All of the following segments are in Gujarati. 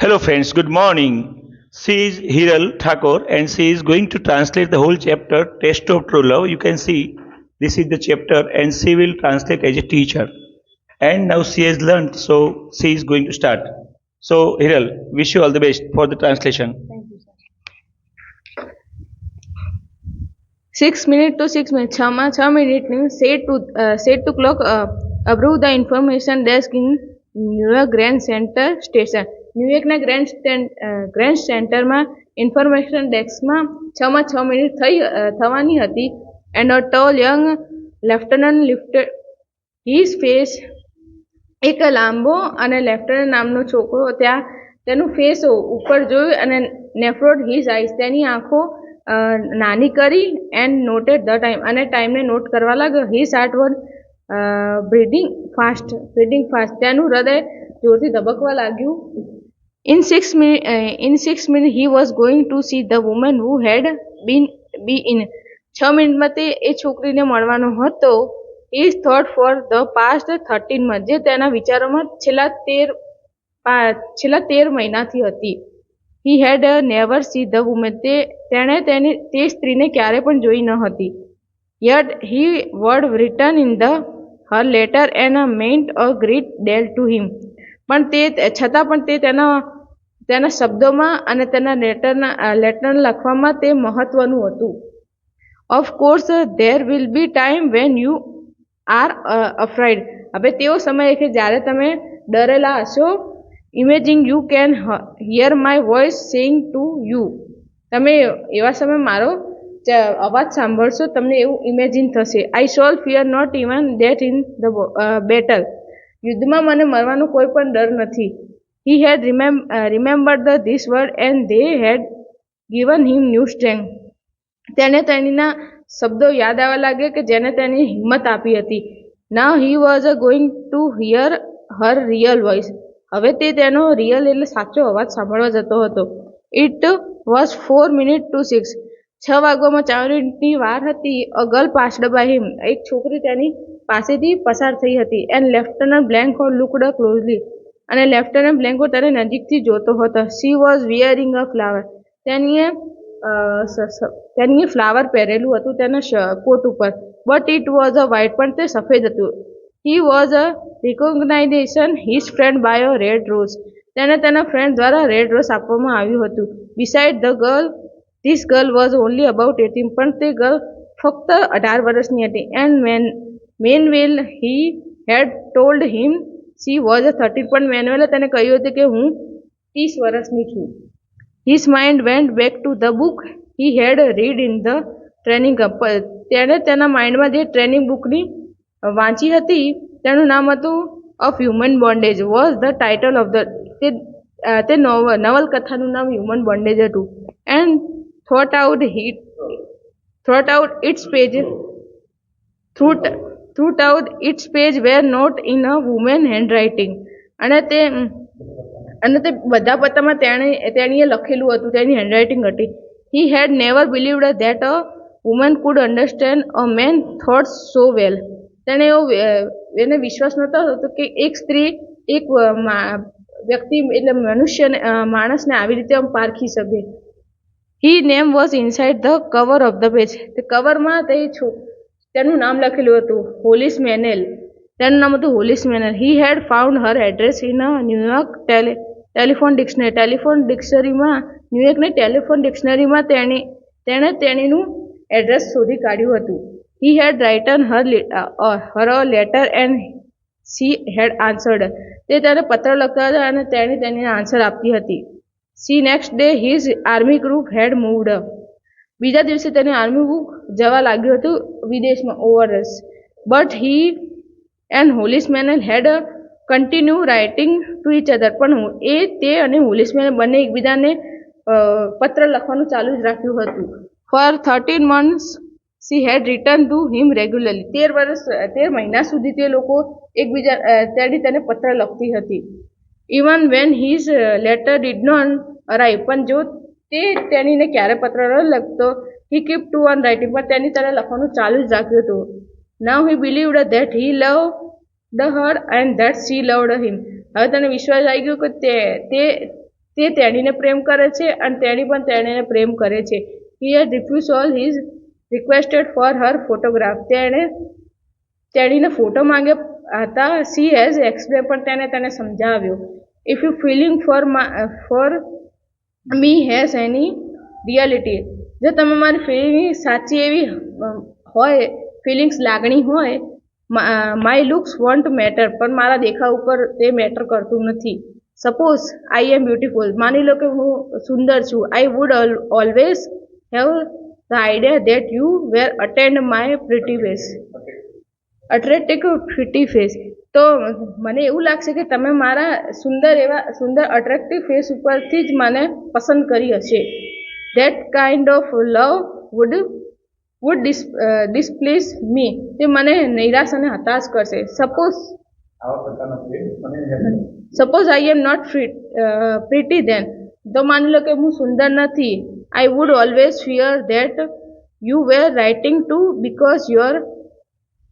Hello friends, good morning. She is Hiral Thakur and she is going to translate the whole chapter Taste of True Love. You can see this is the chapter and she will translate as a teacher. And now she has learned, so she is going to start. So Hiral, wish you all the best for the translation. Thank you, sir. 6 minutes to 6 minutes. 6 minutes set to clock approve the information desk in New York grand central station. ન્યુયોર્કના ગ્રેન્ડ સેન્ટરમાં ઇન્ફોર્મેશન ડેસ્કમાં 6 મિનિટ થવાની હતી. And a tall young lieutenant lifted his face. એક લાંબો અને લેફ્ટનન્ટ નામનો છોકરો ત્યાં તેનું ફેસ ઉપર જોયું અને નેફ્રોડ હિઝ આઈસ, તેની આંખો નાની કરી એન્ડ નોટેડ ધ ટાઈમ, અને ટાઈમને નોટ કરવા લાગ્યો. His heart was breeding fast. તેનું હૃદય જોરથી ધબકવા લાગ્યું. In 6 minutes he was going to see the woman who had been in. 6 મિનિટમાં તે એ છોકરીને મળવાનો હતો. His thought for the past 13 months, જે તેના વિચારોમાં છેલ્લા 13 મહિનાથી હતી. He had never seen the woman, તેણે તે સ્ત્રીને ક્યારે પણ જોઈ ન હતી. Yet he would written in her letter and meant a great deal to him. પણ છતાં પણ તે તેના શબ્દોમાં અને તેના લેટર લખવામાં તે મહત્વનું હતું. Of course there will be time when you are afraid. હવે તેવો સમય છે જ્યારે તમે ડરેલા હશો. Imagine you can hear my voice saying to you. તમે એવા સમય મારો અવાજ સાંભળશો, તમને એવું ઇમેજિન થશે. I shall fear not even that in the battle. યુદ્ધમાં મને મરવાનો કોઈ પણ ડર નથી. He had remembered this word and they had given him new strength. તેને તેણીના શબ્દો યાદ આવવા લાગ્યા કે જેને તેને હિંમત આપી હતી. Now he was going to hear her real voice. હવે તે તેનો રિયલ એટલે સાચો અવાજ સાંભળવા જતો હતો. It was 4 minutes to 6. 6 વાગ્યામાં 4 મિનિટની વાર હતી. A girl passed by him. એક છોકરી તેની પાસેથી પસાર થઈ હતી. And Lieutenant Blanco looked closely. અને લેફ્ટનન્ટ બ્લેન્કો તેને નજીકથી જોતો હતો. She was wearing a flower. તેણીએ ફ્લાવર પહેરેલું હતું તેના કોટ ઉપર. But it was a white, પણ તે સફેદ હતું. He was a recognition his friend by a red rose. તેને તેના ફ્રેન્ડ દ્વારા રેડ રોઝ આપવામાં આવ્યું હતું. Beside the girl, this girl was only about 18, પણ તે ગર્લ ફક્ત 18 વર્ષની હતી. And meanwhile he had told him she was 13, પણ મેન્યુઅલે તેને કહ્યું હતું કે હું 30 વર્ષની છું. His mind went back to the book he had read in the training camp. તેણે તેના માઇન્ડમાં જે ટ્રેનિંગ બુકની વાંચી હતી તેનું નામ હતું of human bondage. Was the title of તે નવલકથાનું નામ હ્યુમન બોન્ડેજ હતું. And thought out its page were not in a woman handwriting. અને તે બધા પત્તામાં તેણીએ લખેલું હતું, તેની હેન્ડરાઇટિંગ હતી. He had never believed that a woman could understand a man's thoughts so well. એને વિશ્વાસ નહોતો થતો કે એક સ્ત્રી એક વ્યક્તિ એટલે માણસને આવી રીતે પારખી શકે. His name was inside the cover of the page. તે કવરમાં તેનું નામ લખેલું હતું, હોલિસ મેનેલ. તેનું નામ હતું Hollis Meynell. He had found her address in a New York telephone ડિક્શનરીમાં. ન્યુયોર્કની ટેલિફોન ડિક્શનરીમાં તેણે તેણીનું એડ્રેસ શોધી કાઢ્યું હતું. He had written her a letter and she had answered. તે તેને પત્ર લખતા હતા અને તેણીને આન્સર આપતી હતી. See, next day his army group had moved. બીજા દિવસે તેની આર્મી ગ્રુપ જવા લાગ્યું હતું વિદેશમાં ઓવરસ. But he and હોલિસ મેનલ had continue writing to each other. પણ તે અને હોલિસ મેનલ બંને એકબીજાને પત્ર લખવાનું ચાલુ જ રાખ્યું હતું. For 13 months she had written to him regularly. 13 મહિના સુધી તે લોકો તેને પત્ર લખતી હતી. Even when his letter did not arrive, પણ જો તેણીને ક્યારે પત્ર ન લખતો, he kept on writing, પણ તેને લખવાનું ચાલુ જ રાખ્યું હતું. Now he believed that he loved her and that she loved him. હવે તેને વિશ્વાસ આવી ગયો કે તે તેણીને પ્રેમ કરે છે અને તેણી પણ તેણીને પ્રેમ કરે છે. He had refused all his requested for her photograph. તેણીને ફોટો માંગ્યા હતા. She has explained, પણ તેને સમજાવ્યો. If you feeling for me has any reality, જો તમે મારી ફિલિંગ સાચી એવી હોય, ફિલિંગ્સ લાગણી હોય, માય લુક્સ વોન્ટ મેટર, પણ મારા દેખાવ ઉપર તે મેટર કરતું નથી. સપોઝ આઈ એમ બ્યુટીફુલ, માની લો કે હું સુંદર છું. આઈ would always have the idea that you wear attend my pretty face, attractive pretty face. તો મને એવું લાગશે કે તમે મારા સુંદર અટ્રેક્ટિવ ફેસ ઉપરથી જ મને પસંદ કરી હશે. That kind of love would displace me, તે મને નિરાશ અને હતાશ કરશે. Suppose I am not pretty then, તો માની લો કે હું સુંદર નથી. I would always fear that you were writing to because you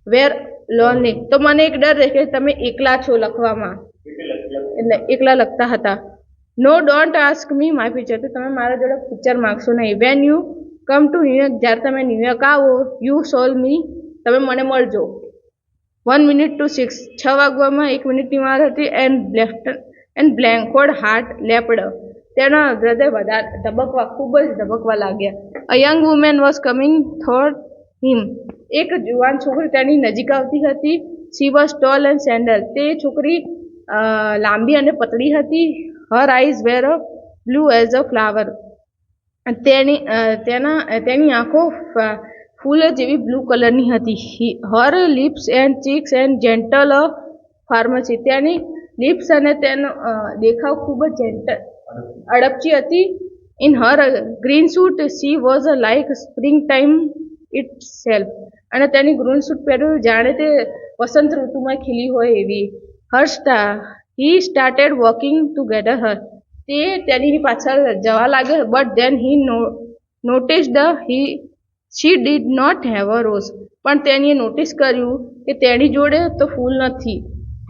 were lonely, તો મને એક ડર રહે કે તમે એકલા છો લખવામાં, એટલે એકલા લખતા હતા. No don't ask me my picture, તો તમે મારા જોડે પિક્ચર માગશો નહીં. When you come to New York, જ્યારે તમે ન્યુયોર્ક આવો, યુ સોલ મી, તમે મને મળજો. 1 minute to 6, 6 વાગવામાં 1 મિનિટની વાર હતી. એન્ડ બ્લેન્કોડ હાર્ટ લેપ્ડ, તેના હૃદય ખૂબ જ ધબકવા લાગ્યા. A young woman was coming thought him, એક જુવાન છોકરી તેની નજીક આવતી હતી. She was tall and slender, તે છોકરી લાંબી અને પતળી હતી. Her eyes were blue as a flower, તેની આંખો ફૂલ જેવી બ્લુ કલરની હતી. Her lips and cheeks and gentle a firmness, તેની લિપ્સ અને તેનો દેખાવ ખૂબ જ અડપચી હતી. In her green suit she was like spring time it self, અને તેની ગ્રીન સૂટ પહેર્યું જાણે તે વસંત ઋતુમાં ખીલી હોય એવી. He started walking together her, તે તેની પાછળ જવા લાગ્યો. But then he noticed she did not have a rose, પણ તેણીએ નોટિસ કર્યું કે તેની જોડે તો ફૂલ નથી.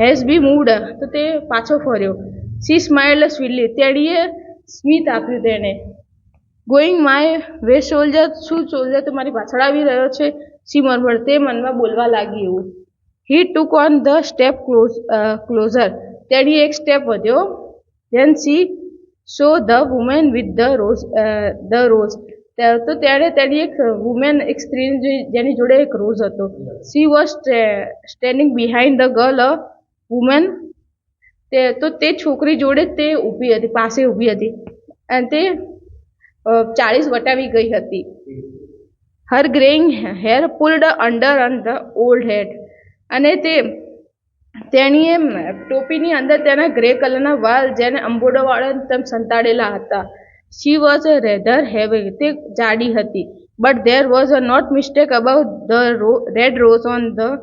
હેઝ બી મૂવડ, તો તે પાછો ફર્યો. શી સ્માઇલ્ડ સ્વીટલી, તેણીએ સ્મિત આપ્યું તેને. ગોઈંગ માય વે સોલ્જર, શું સોલ્જર તો મારી પાછળ આવી રહ્યો છે. શી મર્મર્ડ, તે મનમાં બોલવા લાગી એવું. He took on the step closer, તેણીએ એક સ્ટેપ વધ્યો. Then she saw the woman with the rose, તો તેની એક વુમેન, એક સ્ત્રી જેની જોડે એક રોઝ હતો. She was standing behind the girl a woman, તો તે છોકરી જોડે તે ઊભી હતી, પાસે ઊભી હતી, અને તે 40 વટાવી ગઈ હતી. Her graying hair pulled under the old hat, અને તેણીએ ટોપીની અંદર તેના ગ્રે કલરના વાળ, જેને અંબોડાવાળા તેમ સંતાડેલા હતા. શી વોઝ રેધર હેવી, તે જાડી હતી. But there was not mistake about the red rose on the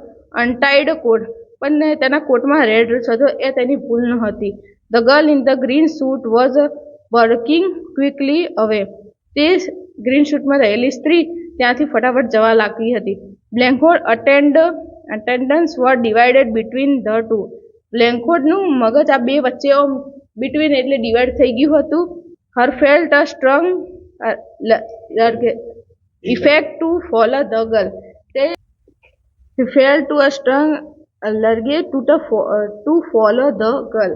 untied coat, પણ તેના કોટમાં રેડ રોઝ હતો એ તેની ભૂલ ન હતી. The girl in the green suit was working quickly અવે, તે ગ્રીન સૂટમાં રહેલી સ્ત્રી ત્યાંથી ફટાફટ જવા લાગી હતી. Blanchford attendance were divided between the two, બ્લેન્કોડનું મગજ આ બે વચ્ચે બિટવીન એટલે ડિવાઈડ થઈ ગયું હતું. Her felt a strong effect to follow the girl, તે fell to a strong urge to follow the girl,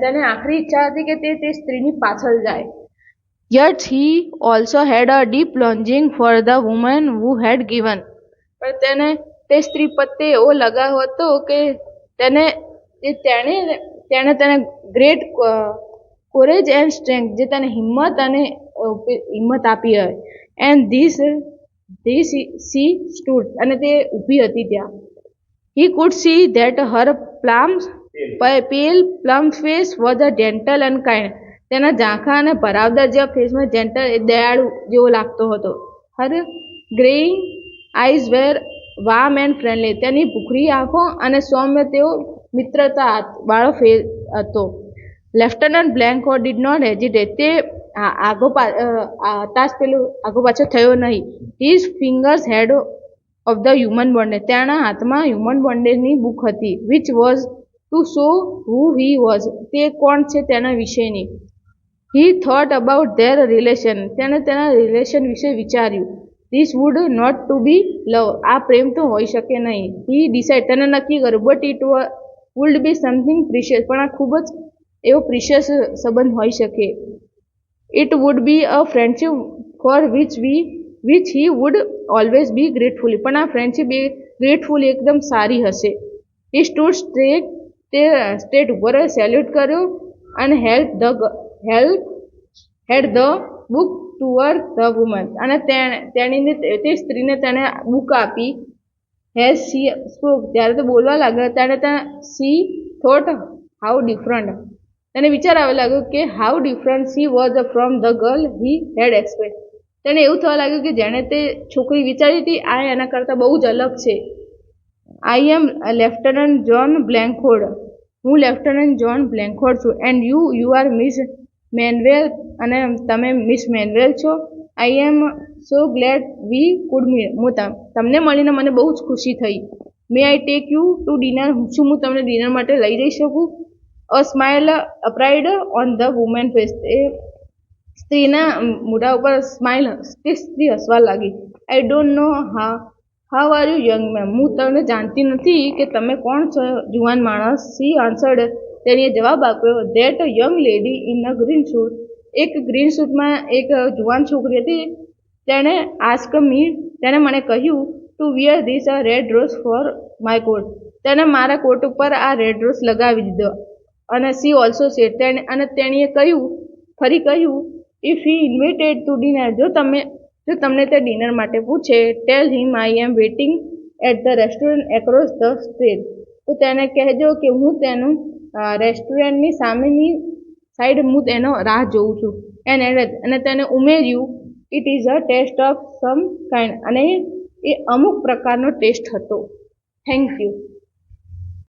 તેને આખરી ઈચ્છા હતી કે તે સ્ત્રીની પાછળ જાય. Yet he also had a deep longing for the woman who had given, પણ તે સ્ત્રી પ્રત્યે એવો લગાવ હતો કે તેને ગ્રેટ કોરેજ એન્ડ સ્ટ્રેન્થ, જે તેને હિંમત આપી હોય. એન્ડ ધીસ સી સ્ટૂડ, અને તે ઊભી હતી ત્યાં. He could see that her pale plump face was a gentle and kind, તેના ઝાંખા અને ભરાવદાર જેવા ફેસમાં જેન્ટલ, દયાળુ જેવો લાગતો હતો. Her graying eyes were warm and friendly, તેની ભૂખરી આંખો અને સૌમ્ય તેઓ મિત્રતા વાળો ફેસ હતો. Lieutenant Blanchard did not hesitate, તે આગો પાછો થયો નહીં. His fingers held of the human bondage, તેના હાથમાં હ્યુમન બોન્ડેજની બુક હતી. Which was to to show who he was, તે કોણ છે તેના વિશેની. He thought about their relation, તેણે તેના રિલેશન વિશે વિચાર્યું. This would not to be love, આ પ્રેમ તો હોઈ શકે નહીં. હી ડિસાઇડ, તેને નક્કી કર્યું. But it would be something precious, પણ આ ખૂબ જ એવો પ્રિશિયસ સંબંધ હોઈ શકે. It would be a friendship for which he would always be gratefully, પણ આ ફ્રેન્ડશિપ એ ગ્રેટફુલી એકદમ સારી હશે. હી સ્ટૂડ સ્ટ્રેટ, તે સ્ટેટ ઉભો રહ્યો, સેલ્યુટ કર્યો, અને held the book toward the woman, અને તે સ્ત્રીને તેણે બુક આપી. હેઝ સી સ્પોક, ત્યારે તે બોલવા લાગ્યો, ત્યારે સી થોટ હાઉ ડિફરન્ટ, તેને વિચાર આવવા લાગ્યો કે how different she was from the girl he had expect, તેને એવું થવા લાગ્યું કે જેણે તે છોકરી વિચારી હતી આ એના કરતાં બહુ જ અલગ છે. આઈ એમ લેફ્ટનન્ટ જ્હોન બ્લેન્કફોર્ડ, હું લેફ્ટનન્ટ જ્હોન બ્લેન્કફોર્ડ છું. And you are miss Maynell, અને તમે મિસ મેનવેલ છો. I am so glad we could meet, તમને મળીને મને બહુ જ ખુશી થઈ. May I take you to dinner, શું હું તમને ડિનર માટે લઈ જઈ શકું? A smile upraised on the woman face, એ સ્ત્રીના મોઢા ઉપર સ્માઇલ, તે સ્ત્રી હસવા લાગી. I don't know how are you young ma'am, હું તમને જાણતી નથી કે તમે કોણ છો જુવાન માણસ. સી આન્સર્ડ, તેણીએ જવાબ આપ્યો. That young lady in a green suit, એક ગ્રીન સૂટમાં એક જુવાન છોકરી હતી. તેણે આસ્ક મી, તેણે મને કહ્યું to wear this a red rose for my coat, તેને મારા કોટ ઉપર આ રેડ રોઝ લગાવી દીધો. અને સી ઓલ્સો સેડ, અને તેણીએ ફરી કહ્યું, if he invited to dinner, જો તમને તે ડિનર માટે પૂછે, tell him I am waiting at the restaurant across the street, તો તેને કહેજો કે હું તેનું રેસ્ટોરન્ટની સામેની સાઈડ હું તેનો રાહ જોઉં છું. અને તેને ઉમેર્યું, it is a test of some kind, અને એ અમુક પ્રકારનો ટેસ્ટ હતો. Thank you.